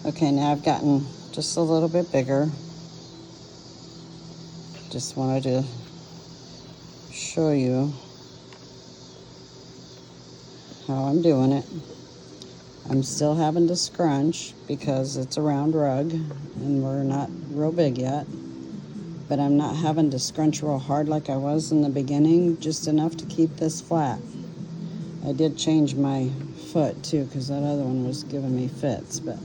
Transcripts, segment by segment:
Okay, now I've gotten just a little bit bigger. Just wanted to show you how I'm doing it. I'm still having to scrunch because it's a round rug and we're not real big yet. But I'm not having to scrunch real hard like I was in the beginning, just enough to keep this flat. I did change my foot too because that other one was giving me fits. But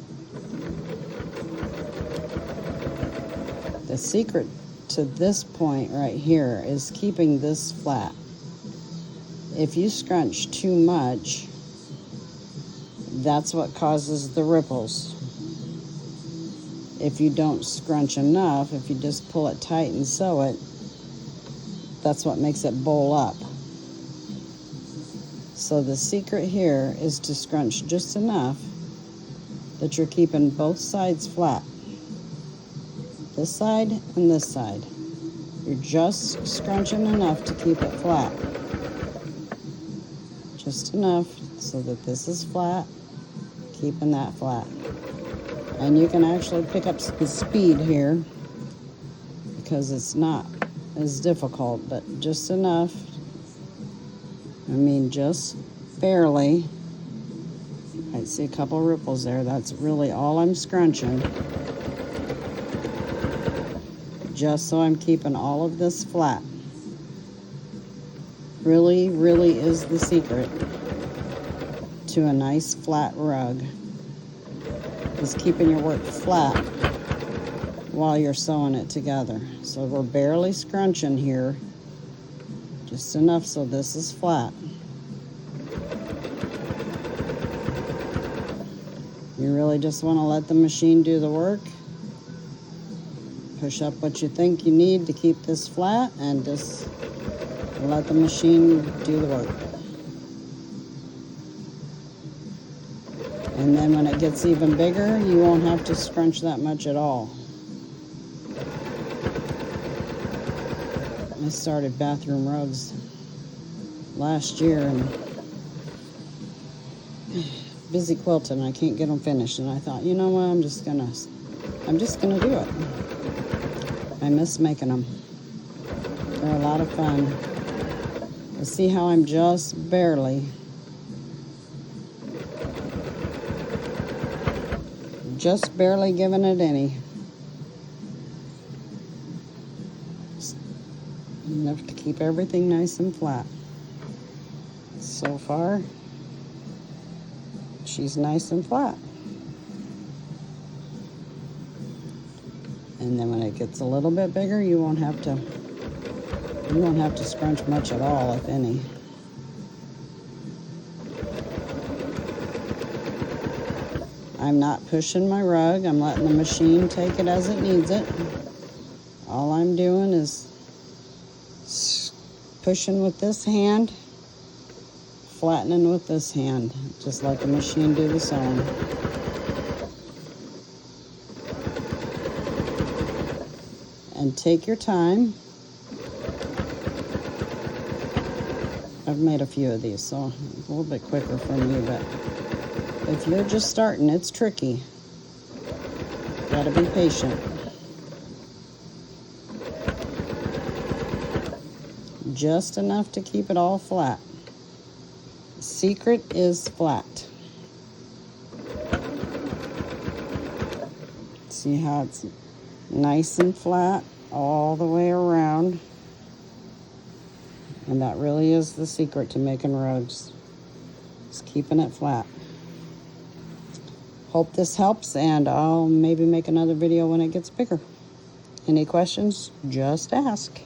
the secret to this point right here is keeping this flat. If you scrunch too much, that's what causes the ripples. If you don't scrunch enough, if you just pull it tight and sew it, that's what makes it bowl up. So the secret here is to scrunch just enough that you're keeping both sides flat. This side and this side. You're just scrunching enough to keep it flat. Just enough so that this is flat, keeping that flat. And you can actually pick up some speed here because it's not as difficult, but just enough. I mean, just barely. I see a couple ripples there. That's really all I'm scrunching. Just so I'm keeping all of this flat. Really, really is the secret to a nice flat rug, is keeping your work flat while you're sewing it together. So we're barely scrunching here, just enough so this is flat. You really just want to let the machine do the work. Push up what you think you need to keep this flat and just let the machine do the work. And then when it gets even bigger, you won't have to scrunch that much at all. I started bathroom rugs last year and busy quilting. I can't get them finished, and I thought, you know what, I'm just gonna do it. I miss making them. They're a lot of fun. You see how I'm just barely giving it any. Just enough to keep everything nice and flat. So far, she's nice and flat. And then when it gets a little bit bigger, you won't have to scrunch much at all, if any. I'm not pushing my rug. I'm letting the machine take it as it needs it. All I'm doing is pushing with this hand, flattening with this hand, just let the machine do the sewing. And take your time. I've made a few of these, so it's a little bit quicker for me, but if you're just starting, it's tricky. Gotta be patient. Just enough to keep it all flat. Secret is flat. See how it's nice and flat all the way around. And that really is the secret to making rugs. Just keeping it flat. Hope this helps, and I'll maybe make another video when it gets bigger. Any questions? Just ask.